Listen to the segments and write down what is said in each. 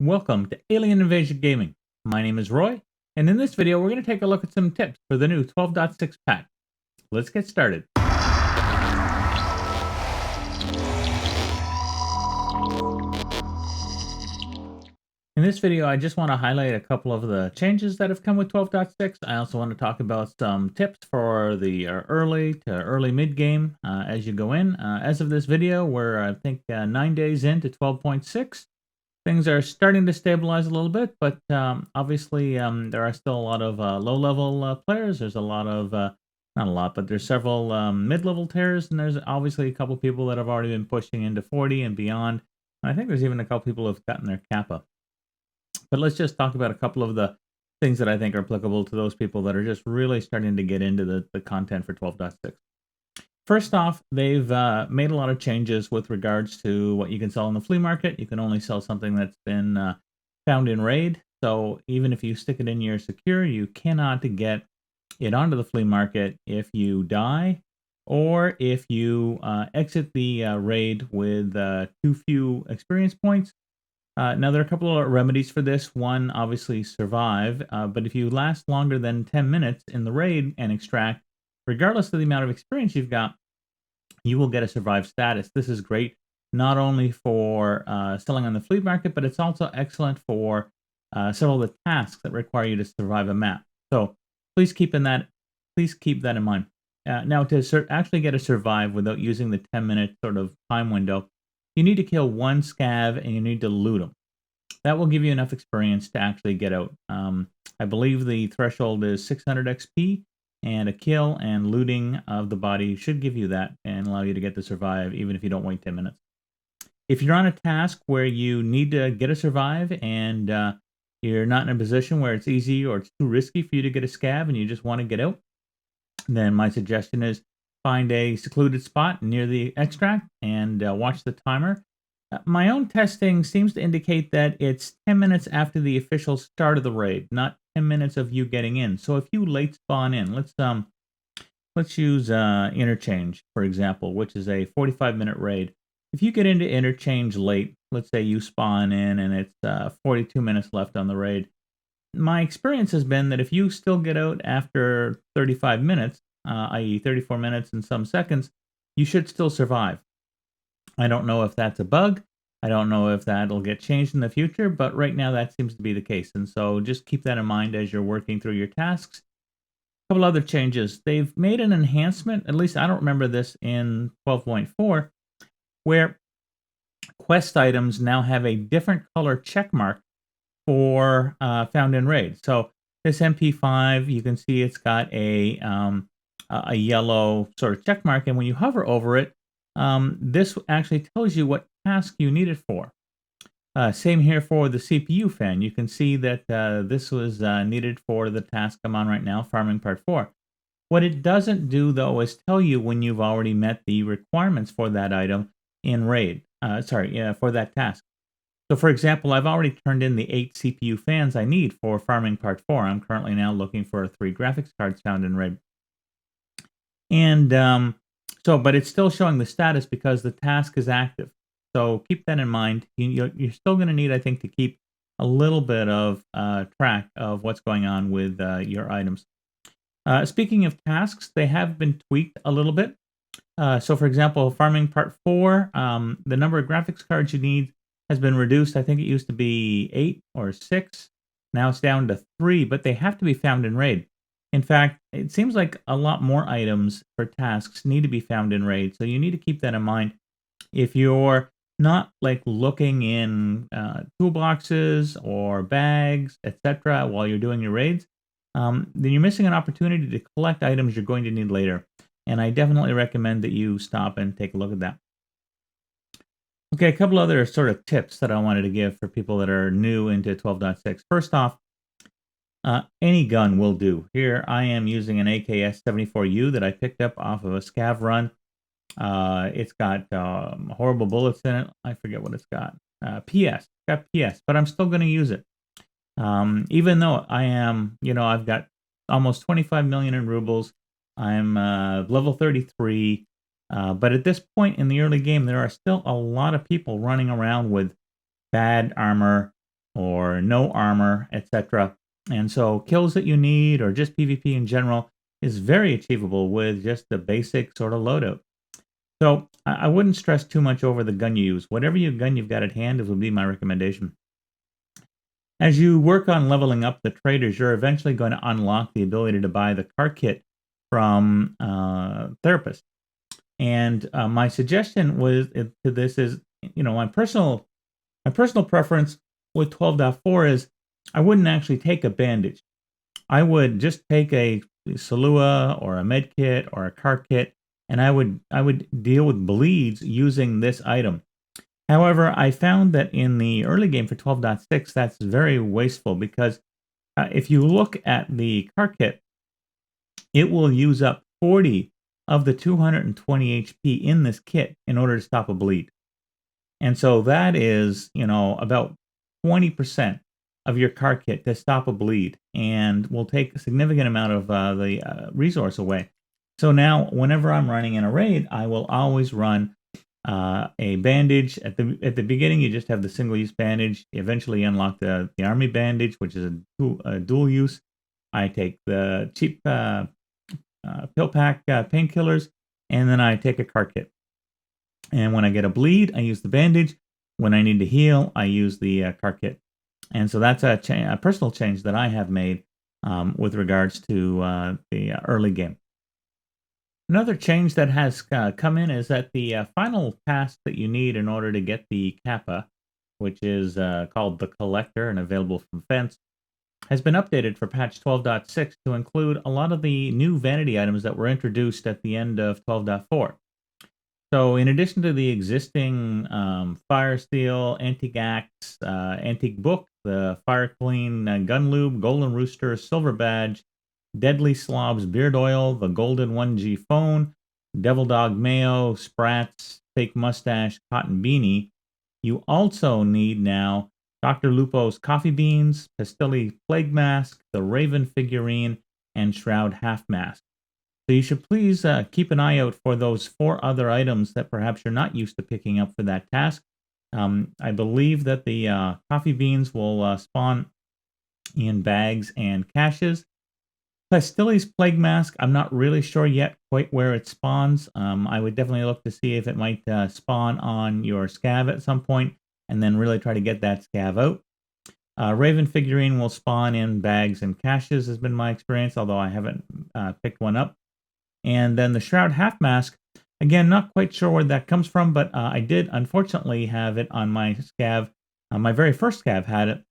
Welcome to Alien Invasion Gaming. My name is Roy, and in this video we're going to take a look at some tips for the new 12.6 patch. Let's get started. In this video I just want to highlight a couple of the changes that have come with 12.6. I also want to talk about some tips for the early to early mid game as you go in. As of this video, we're I think 9 days into 12.6. Things are starting to stabilize a little bit, but obviously there are still a lot of low-level players. There's a lot of, not a lot, but there's several mid-level tiers, and there's obviously a couple people that have already been pushing into 40 and beyond. And I think there's even a couple people who have gotten their kappa. But let's just talk about a couple of the things that I think are applicable to those people that are just really starting to get into the content for 12.6. First off, they've made a lot of changes with regards to what you can sell in the flea market. You can only sell something that's been found in raid. So even if you stick it in your secure, you cannot get it onto the flea market if you die or if you exit the raid with too few experience points. Now, there are a couple of remedies for this. One, obviously, survive. But if you last longer than 10 minutes in the raid and extract, regardless of the amount of experience you've got, you will get a survive status. This is great not only for selling on the flea market, but it's also excellent for several of the tasks that require you to survive a map. So please keep that in mind. Now, to actually get a survive without using the 10-minute sort of time window, you need to kill one scav and you need to loot them. That will give you enough experience to actually get out. I believe the threshold is 600 XP, and a kill and looting of the body should give you that and allow you to get to survive even if you don't wait 10 minutes. If you're on a task where you need to get a survive and you're not in a position where it's easy or it's too risky for you to get a scav and you just want to get out, then my suggestion is find a secluded spot near the extract and watch the timer. My own testing seems to indicate that it's 10 minutes after the official start of the raid, not 10 minutes of you getting in. So if you late spawn in, let's use Interchange, for example, which is a 45-minute raid. If you get into Interchange late, let's say you spawn in and it's 42 minutes left on the raid, my experience has been that if you still get out after 35 minutes, i.e. 34 minutes and some seconds, you should still survive. I don't know if that's a bug. I don't know if that'll get changed in the future, but right now that seems to be the case. And so just keep that in mind as you're working through your tasks. A couple other changes. They've made an enhancement, at least I don't remember this in 12.4, where quest items now have a different color check mark for found in raid. So this MP5, you can see it's got a yellow sort of check mark, and when you hover over it, this actually tells you what task you need it for. Same here for the CPU fan. You can see that this was needed for the task I'm on right now, Farming Part 4. What it doesn't do, though, is tell you when you've already met the requirements for that item in raid. For that task. So, for example, I've already turned in the 8 CPU fans I need for Farming Part 4. I'm currently now looking for 3 graphics cards found in raid. And but it's still showing the status because the task is active. So keep that in mind. You're still going to need, I think, to keep a little bit of track of what's going on with your items. Speaking of tasks, they have been tweaked a little bit. So, for example, Farming Part 4, the number of graphics cards you need has been reduced. I think it used to be 8 or 6. Now it's down to 3, but they have to be found in raid. In fact, it seems like a lot more items for tasks need to be found in raid, so you need to keep that in mind. If you're not like looking in toolboxes or bags, etc., while you're doing your raids, then you're missing an opportunity to collect items you're going to need later. And I definitely recommend that you stop and take a look at that. Okay, a couple other sort of tips that I wanted to give for people that are new into 12.6. First off, any gun will do. Here I am using an AKS-74U that I picked up off of a scav run. It's got horrible bullets in it. I forget what it's got. PS. It's got PS, but I'm still going to use it. Even though I am, I've got almost 25 million in rubles. I'm level 33. But at this point in the early game, there are still a lot of people running around with bad armor, or no armor, etc. And so kills that you need, or just PvP in general, is very achievable with just the basic sort of loadout. So I wouldn't stress too much over the gun you use. Whatever gun you've got at hand would be my recommendation. As you work on leveling up the traders, you're eventually going to unlock the ability to buy the car kit from Therapist. And my suggestion to this is, my personal preference with 12.4 is I wouldn't actually take a bandage. I would just take a Salua or a med kit or a car kit, and I would deal with bleeds using this item. However, I found that in the early game for 12.6, that's very wasteful because if you look at the car kit, it will use up 40 of the 220 HP in this kit in order to stop a bleed. And so that is, about 20% of your car kit to stop a bleed, and will take a significant amount of the resource away. So now, whenever I'm running in a raid, I will always run a bandage. At the beginning, you just have the single-use bandage. You eventually unlock the army bandage, which is a dual use. I take the cheap pill pack painkillers, and then I take a car kit. And when I get a bleed, I use the bandage. When I need to heal, I use the car kit. And so that's a personal change that I have made with regards to the early game. Another change that has come in is that the final task that you need in order to get the Kappa, which is called the Collector and available from Fence, has been updated for patch 12.6 to include a lot of the new vanity items that were introduced at the end of 12.4. So in addition to the existing Fire Steel, Antique Axe, Antique Book, the Fire Clean Gun Lube, Golden Rooster, Silver Badge, Deadly Slob's Beard Oil, the Golden 1G Phone, Devil Dog Mayo, Sprats, Fake Mustache, Cotton Beanie, you also need now Dr. Lupo's Coffee Beans, Pastilli Plague Mask, the Raven Figurine, and Shroud Half Mask. So you should please keep an eye out for those 4 other items that perhaps you're not used to picking up for that task. I believe that the Coffee Beans will spawn in bags and caches. Pastilli's Plague Mask, I'm not really sure yet quite where it spawns. I would definitely look to see if it might spawn on your scav at some point, and then really try to get that scav out. Raven Figurine will spawn in bags and caches, has been my experience, although I haven't picked one up. And then the Shroud Half Mask, again, not quite sure where that comes from, but I did unfortunately have it on my scav. My very first scav had it,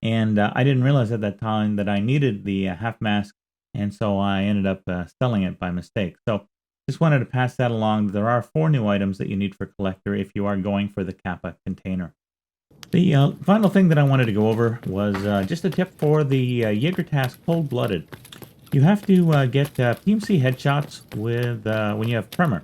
and I didn't realize at that time that I needed the half mask, and so I ended up selling it by mistake. So just wanted to pass that along. There are 4 new items that you need for Collector if you are going for the Kappa container. The final thing that I wanted to go over was just a tip for the Jaeger task Cold Blooded. You have to get PMC headshots with when you have Tremor.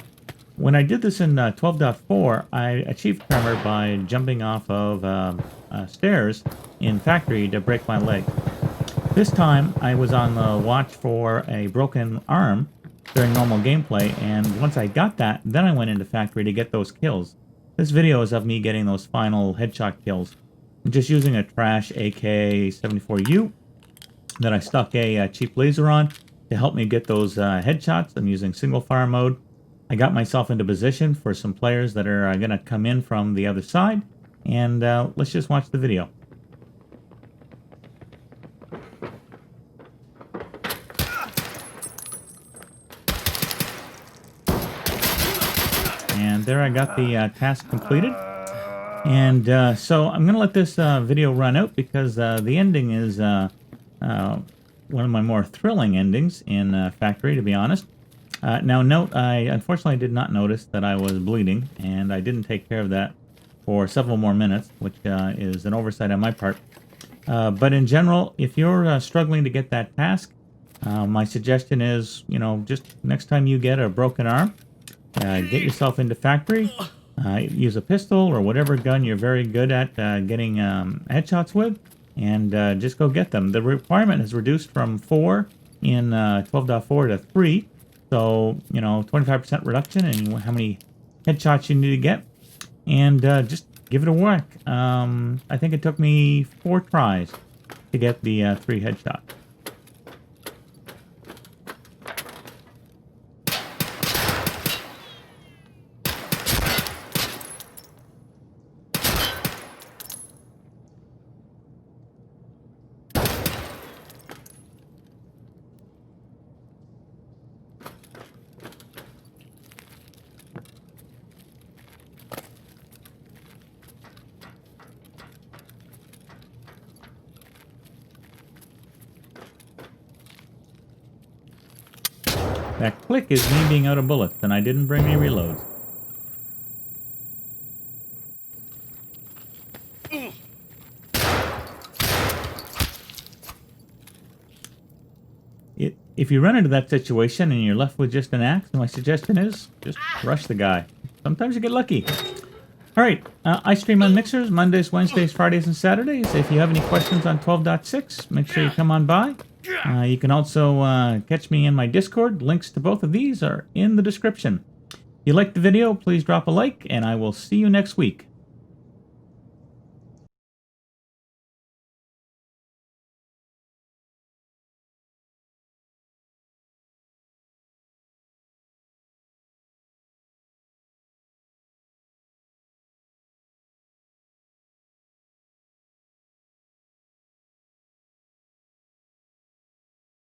When I did this in 12.4, I achieved Tremor by jumping off of stairs in Factory to break my leg. This time, I was on the watch for a broken arm during normal gameplay, and once I got that, then I went into Factory to get those kills. This video is of me getting those final headshot kills. I'm just using a trash AK-74U that I stuck a cheap laser on to help me get those headshots. I'm using single fire mode. I got myself into position for some players that are going to come in from the other side, and let's just watch the video. And there I got the task completed. And so I'm going to let this video run out because the ending is one of my more thrilling endings in Factory, to be honest. Now note, I unfortunately did not notice that I was bleeding, and I didn't take care of that for several more minutes, which is an oversight on my part. But in general, if you're struggling to get that task, my suggestion is, just next time you get a broken arm, get yourself into Factory, use a pistol or whatever gun you're very good at getting headshots with, and just go get them. The requirement is reduced from 4 in 12.4 to 3, so 25% reduction in how many headshots you need to get, and just give it a whack. I think it took me 4 tries to get the 3 headshot. That click is me being out of bullets, and I didn't bring any reloads. If you run into that situation and you're left with just an axe, my suggestion is just rush the guy. Sometimes you get lucky. Alright, I stream on Mixers Mondays, Wednesdays, Fridays, and Saturdays. If you have any questions on 12.6, make sure you come on by. You can also catch me in my Discord. Links to both of these are in the description. If you liked the video, please drop a like, and I will see you next week.